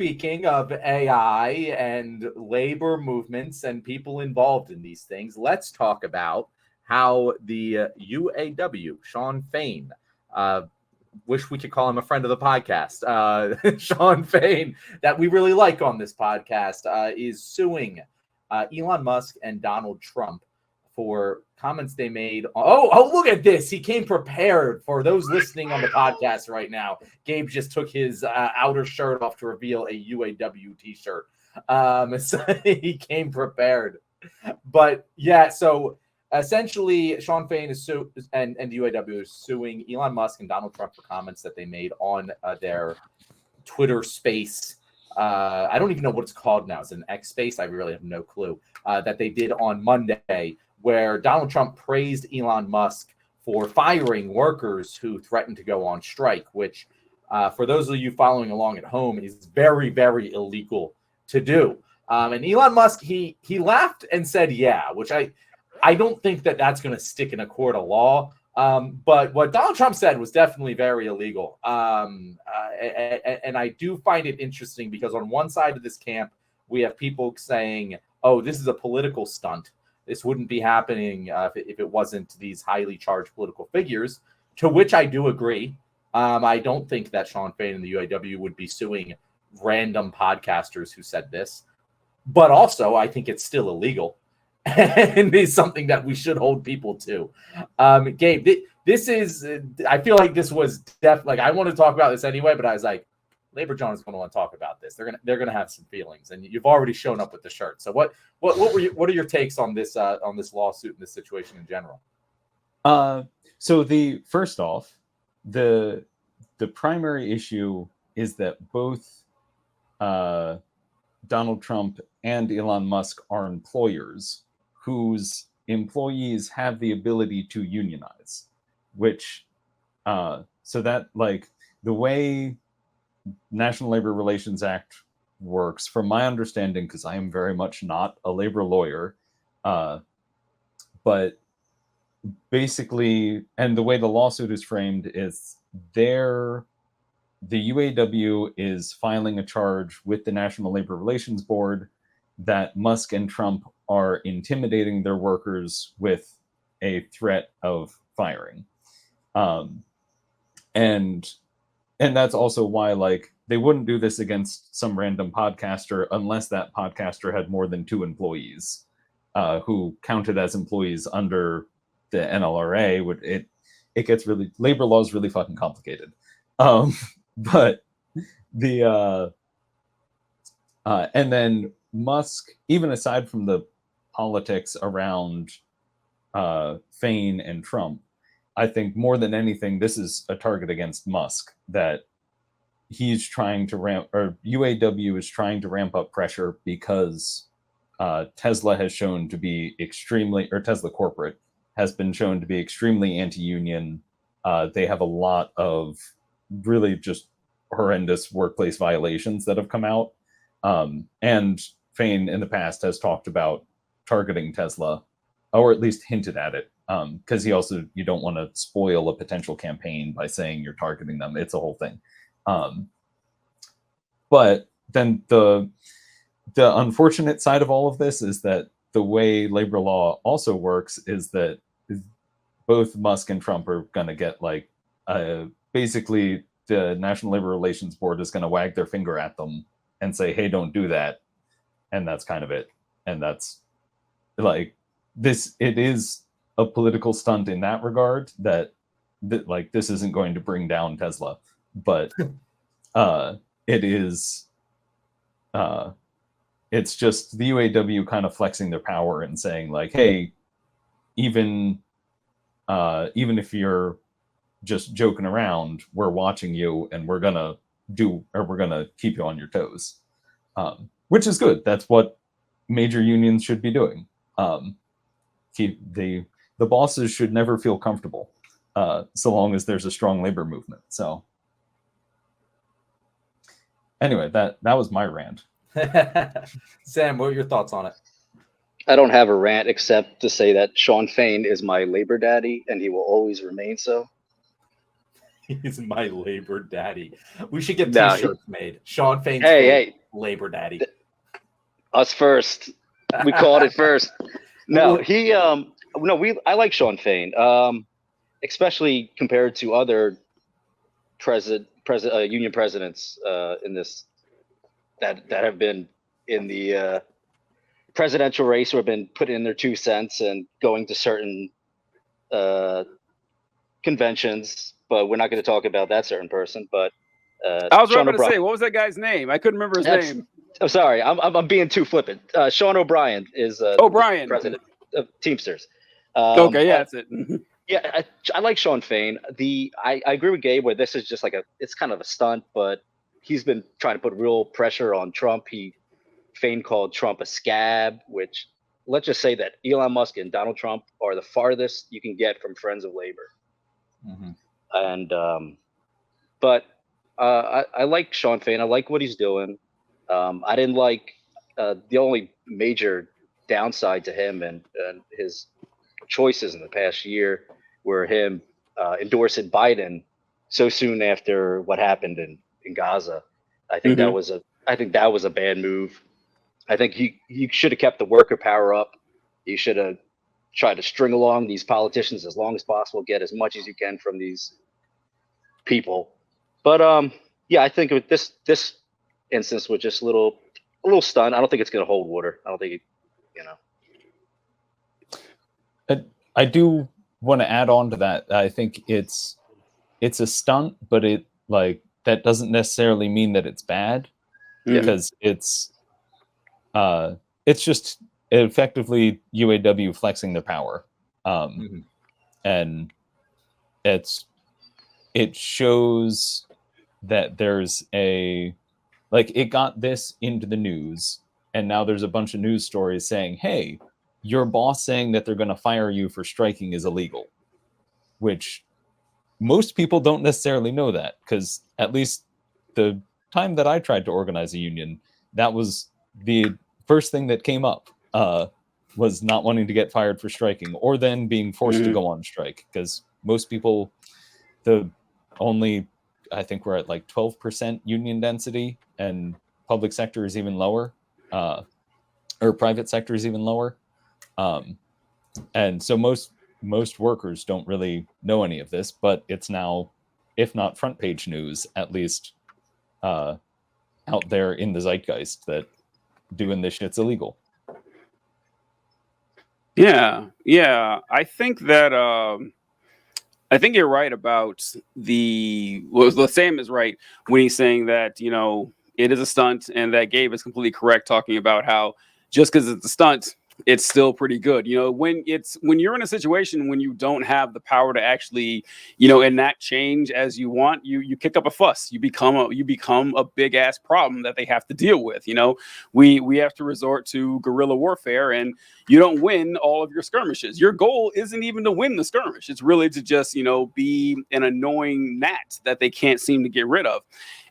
speaking of AI and labor movements and people involved in these things, let's talk about how the UAW, Shawn Fain, wish we could call him a friend of the podcast, Shawn Fain, that we really like on this podcast, is suing Elon Musk and Donald Trump for comments they made. Oh, look at this. He came prepared. For those listening on the podcast right now, Gabe just took his outer shirt off to reveal a UAW t-shirt. So he came prepared. But yeah, so essentially Shawn Fain is and the UAW is suing Elon Musk and Donald Trump for comments that they made on their Twitter space. I don't even know what it's called now. It's an X space. I really have no clue. That they did on Monday, where Donald Trump praised Elon Musk for firing workers who threatened to go on strike, which for those of you following along at home is very, very illegal to do. And Elon Musk, he laughed and said, yeah, which I don't think that's going to stick in a court of law. But what Donald Trump said was definitely very illegal. And I do find it interesting because on one side of this camp, we have people saying, oh, this is a political stunt. This wouldn't be happening if it wasn't these highly charged political figures, to which I do agree. I don't think that Shawn Fain and the UAW would be suing random podcasters who said this. But also, I think it's still illegal. And it's something that we should hold people to. Gabe, this is, I feel like this was definitely, I want to talk about this anyway, but I was like, Labor John is going to want to talk about this. They're going to have some feelings, and you've already shown up with the shirt. So what are your takes on this lawsuit and this situation in general? So first off, the primary issue is that both Donald Trump and Elon Musk are employers whose employees have the ability to unionize, which so that, like, the way National Labor Relations Act works, from my understanding, because I am very much not a labor lawyer, but basically, and the way the lawsuit is framed is the UAW is filing a charge with the National Labor Relations Board that Musk and Trump are intimidating their workers with a threat of firing. And that's also why, like, they wouldn't do this against some random podcaster unless that podcaster had more than 2 employees who counted as employees under the NLRA. It gets really, labor law is really fucking complicated. But and then Musk, even aside from the politics around Fain and Trump, I think more than anything, this is a target against Musk, that he's trying to UAW is trying to ramp up pressure because Tesla has shown to be Tesla corporate has been shown to be extremely anti-union. They have a lot of really just horrendous workplace violations that have come out. And Fain in the past has talked about targeting Tesla, or at least hinted at it. Because you don't want to spoil a potential campaign by saying you're targeting them. It's a whole thing. But then the unfortunate side of all of this is that the way labor law also works is that both Musk and Trump are going to get, like, basically the National Labor Relations Board is going to wag their finger at them and say, hey, don't do that. And that's kind of it. And that's, like, it is a political stunt in that regard, that like, this isn't going to bring down Tesla, but it is it's just the UAW kind of flexing their power and saying, like, hey, even if you're just joking around, we're watching you and we're gonna keep you on your toes, which is good. That's what major unions should be doing. The bosses should never feel comfortable, so long as there's a strong labor movement. So anyway, that was my rant. Sam, what are your thoughts on it? I don't have a rant except to say that Shawn Fain is my labor daddy, and he will always remain so. He's my labor daddy. We should get No, T-shirts made. Shawn Fain's Hey, labor daddy. us first. We called it first. No, Well, I like Shawn Fain. Especially compared to other union presidents in this that have been in the presidential race or have been put in their 2 cents and going to certain conventions. But we're not going to talk about that certain person. But I was Sean about to O'Brien. say, what was that guy's name? I couldn't remember his name. I'm sorry, I'm being too flippant. Sean O'Brien is O'Brien, president of Teamsters. Okay, yeah, that's it. Yeah, I like Shawn Fain. I agree with Gabe where this is just like it's kind of a stunt, but he's been trying to put real pressure on Trump. Fain called Trump a scab, which let's just say that Elon Musk and Donald Trump are the farthest you can get from friends of labor. Mm-hmm. And but I like Shawn Fain. I like what he's doing. I didn't like the only major downside to him and his choices in the past year were him endorsing Biden so soon after what happened in Gaza. I think that was a bad move. I think he should have kept the worker power up. He should have tried to string along these politicians as long as possible, get as much as you can from these people. But yeah, I think with this instance was just a little stunt. I don't think it's going to hold water. I don't think I do want to add on to that. I think it's a stunt, but that doesn't necessarily mean that it's bad, because it's just effectively UAW flexing their power, and it shows that there's it got this into the news, and now there's a bunch of news stories saying, hey, your boss saying that they're going to fire you for striking is illegal, which most people don't necessarily know that, because at least the time that I tried to organize a union, that was the first thing that came up, was not wanting to get fired for striking or then being forced to go on strike, because most people, I think we're at like 12% union density, and public sector is even lower, or private sector is even lower. And so most workers don't really know any of this, but it's now, if not front page news, at least out there in the zeitgeist that doing this shit's illegal. Yeah. I think that I think you're right about Sam is right when he's saying that, it is a stunt, and that Gabe is completely correct talking about how just because it's a stunt, it's still pretty good. When you're in a situation when you don't have the power to actually, enact change as you want, you kick up a fuss. You become a big ass problem that they have to deal with. We have to resort to guerrilla warfare, and you don't win all of your skirmishes. Your goal isn't even to win the skirmish. It's really to just, be an annoying gnat that they can't seem to get rid of.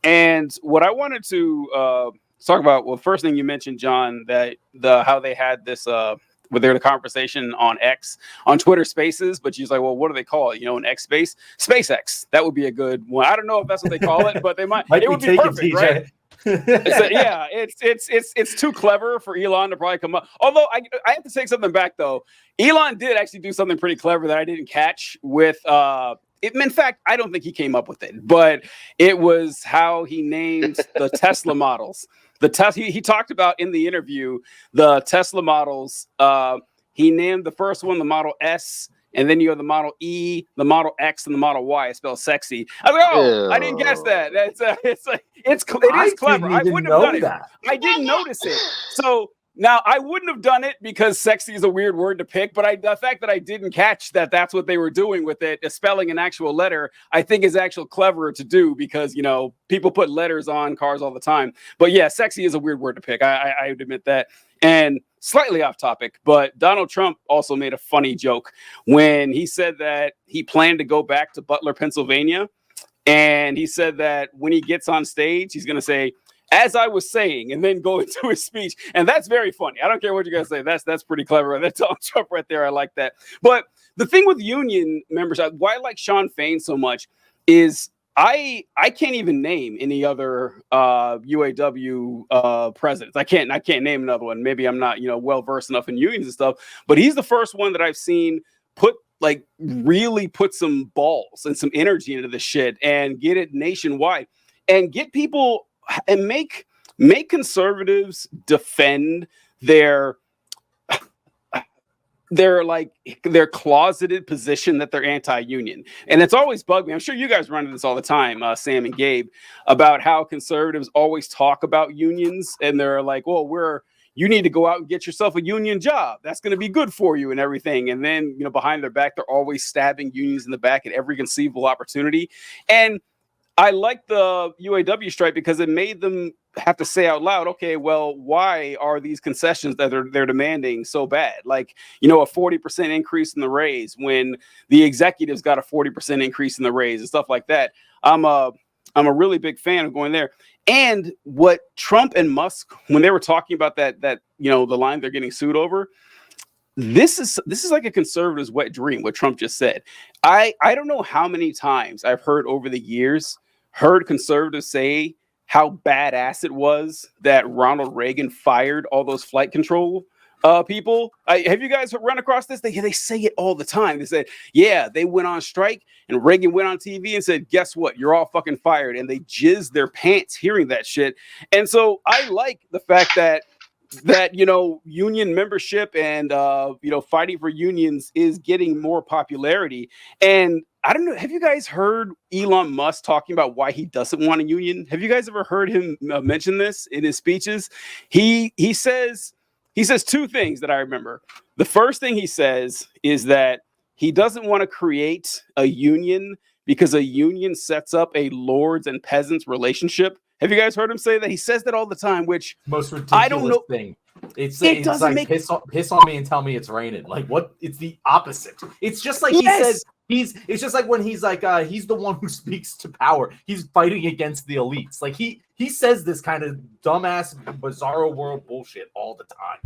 And what I wanted to talk about, well, first thing you mentioned, John, that how they had this with the conversation on X, on Twitter Spaces, but she's like, well, what do they call it? An X space? SpaceX. That would be a good one. I don't know if that's what they call it, but they might it would be perfect, right? Yeah, it's too clever for Elon to probably come up. Although I have to take something back though. Elon did actually do something pretty clever that I didn't catch with in fact, I don't think he came up with it, but it was how he named the Tesla models. He talked about in the interview the Tesla models. He named the first one the Model S, and then you have the Model E, the Model X, and the Model Y. It's spelled sexy. I was like, oh, I didn't guess that. It is clever. I wouldn't have done it. I didn't notice it. So now I wouldn't have done it because sexy is a weird word to pick, but the fact that I didn't catch that that's what they were doing with it, spelling an actual letter, I think is actually cleverer to do because, people put letters on cars all the time. But yeah, sexy is a weird word to pick. I would admit that. And slightly off topic, but Donald Trump also made a funny joke when he said that he planned to go back to Butler, Pennsylvania. And he said that when he gets on stage, he's going to say, as I was saying, and then go into his speech. And that's very funny. I don't care what you guys say. That's pretty clever. That's Donald Trump right there. I like that. But the thing with union members, why I like Shawn Fain so much is I can't even name any other UAW presidents. I can't name another one. Maybe I'm not well versed enough in unions and stuff, but he's the first one that I've seen really put some balls and some energy into the shit and get it nationwide and get people and make conservatives defend their closeted position that they're anti-union. And it's always bugged me. I'm sure you guys run into this all the time, Sam and Gabe, about how conservatives always talk about unions and they're like, well, you need to go out and get yourself a union job. That's going to be good for you and everything. And then, behind their back, they're always stabbing unions in the back at every conceivable opportunity. And I like the UAW strike because it made them have to say out loud, okay, well, why are these concessions that they're demanding so bad? Like, a 40% increase in the raise when the executives got a 40% increase in the raise and stuff like that. I'm a really big fan of going there. And what Trump and Musk, when they were talking about that the line they're getting sued over, this is like a conservative's wet dream, what Trump just said. I don't know how many times I've heard over the years conservatives say how badass it was that Ronald Reagan fired all those flight control people. Have you guys run across this? They say it all the time. They said, yeah, they went on strike and Reagan went on TV and said, guess what? You're all fucking fired. And they jizzed their pants hearing that shit. And so I like the fact that union membership and fighting for unions is getting more popularity. And I don't know, have you guys heard Elon Musk talking about why he doesn't want a union? Have you guys ever heard him mention this in his speeches? He says two things that I remember. The first thing he says is that he doesn't want to create a union because a union sets up a lords and peasants relationship. Have you guys heard him say that? He says that all the time, which most ridiculous I don't know. Thing. It's like piss on me and tell me it's raining. Like what? It's the opposite. It's just like he says it's just like when he's like he's the one who speaks to power. He's fighting against the elites. Like he says this kind of dumbass bizarro world bullshit all the time.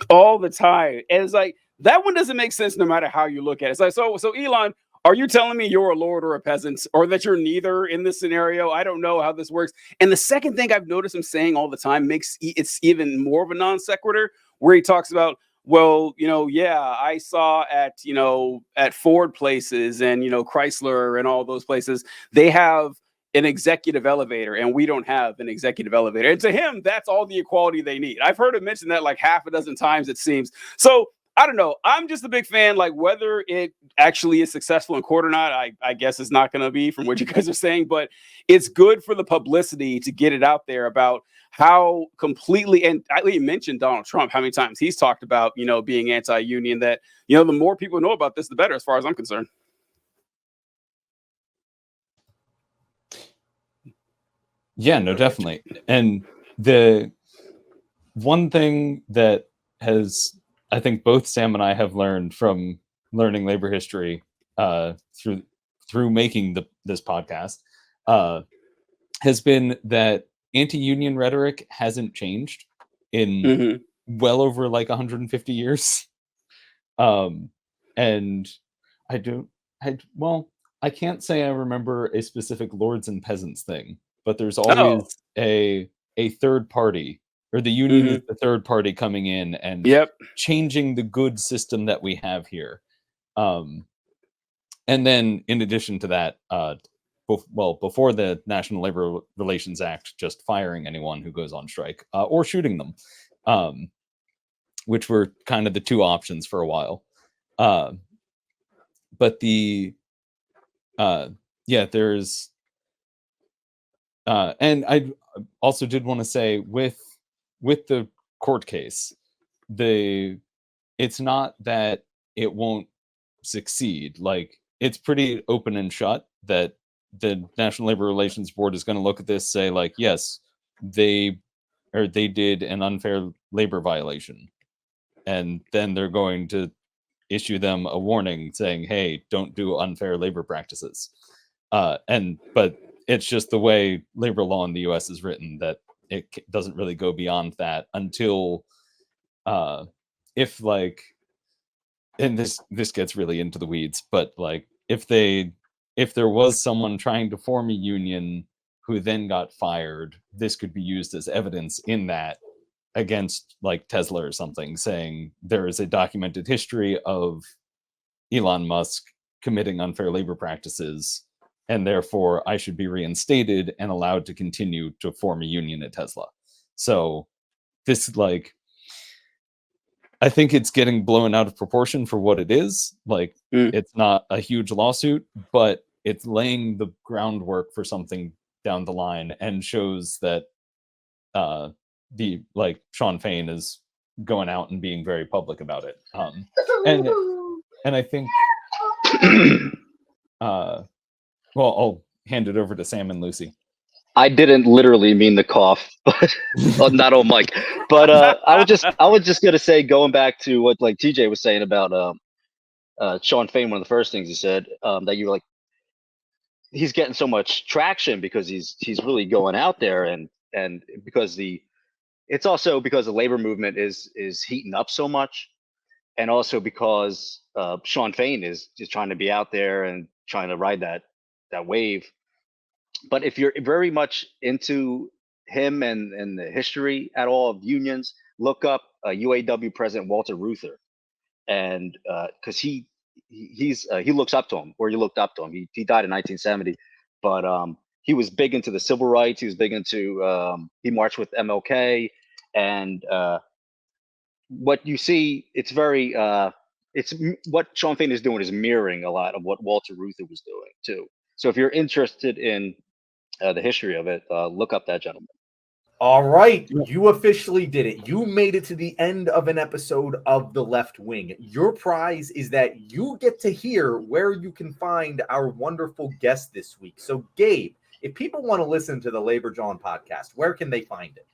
All the time. And it's like that one doesn't make sense no matter how you look at it. It's like so Elon, are you telling me you're a lord or a peasant or that you're neither in this scenario? I don't know how this works. And the second thing I've noticed him saying all the time makes it's even more of a non sequitur where he talks about, well, I saw at Ford places and, Chrysler and all those places, they have an executive elevator and we don't have an executive elevator. And to him, that's all the equality they need. I've heard him mention that like half a dozen times, it seems. So I don't know. I'm just a big fan. Like whether it actually is successful in court or not, I guess it's not going to be from what you guys are saying, but it's good for the publicity to get it out there about how completely, and I mentioned Donald Trump, how many times he's talked about, being anti-union, that, the more people know about this, the better, as far as I'm concerned. Yeah, no, definitely. And the one thing that I think both Sam and I have learned from learning labor history through making this podcast has been that anti-union rhetoric hasn't changed in well over like 150 years. And I can't say I remember a specific lords and peasants thing, but there's always a third party, or the union is the third party coming in and changing the good system that we have here. And then in addition to that, before the National Labor Relations Act, just firing anyone who goes on strike or shooting them, which were kind of the two options for a while. But there's and I also did want to say with the court case, it's not that it won't succeed. Like it's pretty open and shut that the National Labor Relations Board is going to look at this, say like, yes, they did an unfair labor violation, and then they're going to issue them a warning saying, hey, don't do unfair labor practices. But it's just the way labor law in the US is written that it doesn't really go beyond that until if like, and this gets really into the weeds, but like if if there was someone trying to form a union who then got fired, this could be used as evidence in that against like Tesla or something, saying there is a documented history of Elon Musk committing unfair labor practices, and therefore I should be reinstated and allowed to continue to form a union at Tesla. So this, like, I think it's getting blown out of proportion for what it is. Like, it's not a huge lawsuit, but it's laying the groundwork for something down the line and shows that Shawn Fain is going out and being very public about it. And I think I'll hand it over to Sam and Lucy. I didn't literally mean the cough, but not on mic. But I was just gonna say, going back to what like TJ was saying about Shawn Fain, one of the first things he said, that you were like, he's getting so much traction because he's really going out there, and because it's also because the labor movement is heating up so much, and also because Shawn Fain is just trying to be out there and trying to ride that wave. But if you're very much into him and the history at all of unions, look up UAW President Walter Reuther, and because he looks up to him, or he looked up to him. He died in 1970, but he was big into the civil rights. He was big into he marched with MLK, and what you see, it's very it's what Shawn Fain is doing is mirroring a lot of what Walter Reuther was doing too. So if you're interested in the history of it, look up that gentleman. All right, you officially did it. You made it to the end of an episode of The Left Wing. Your prize is that you get to hear where you can find our wonderful guest this week. So, Gabe, if people want to listen to the Labor John podcast, where can they find it?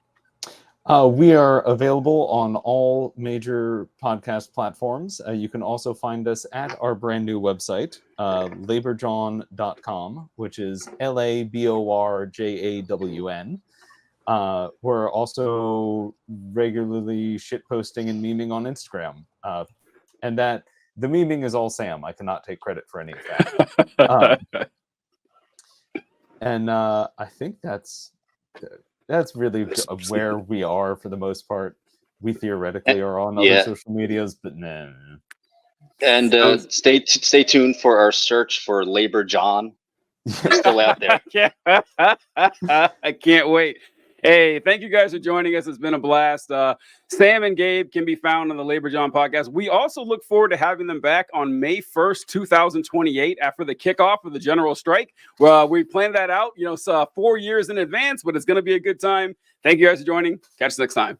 We are available on all major podcast platforms. You can also find us at our brand new website, laborjawn.com, which is LABORJAWN. We're also regularly shitposting and memeing on Instagram. And that the memeing is all Sam. I cannot take credit for any of that. And I think that's really where we are for the most part. We theoretically are on other social medias, but nah. And stay tuned for our search for Labor John. It's still out there. I can't wait. Hey, thank you guys for joining us. It's been a blast. Sam and Gabe can be found on the Labor John podcast. We also look forward to having them back on May 1st, 2028, after the kickoff of the general strike. Well, we planned that out, 4 years in advance, but it's going to be a good time. Thank you guys for joining. Catch you next time.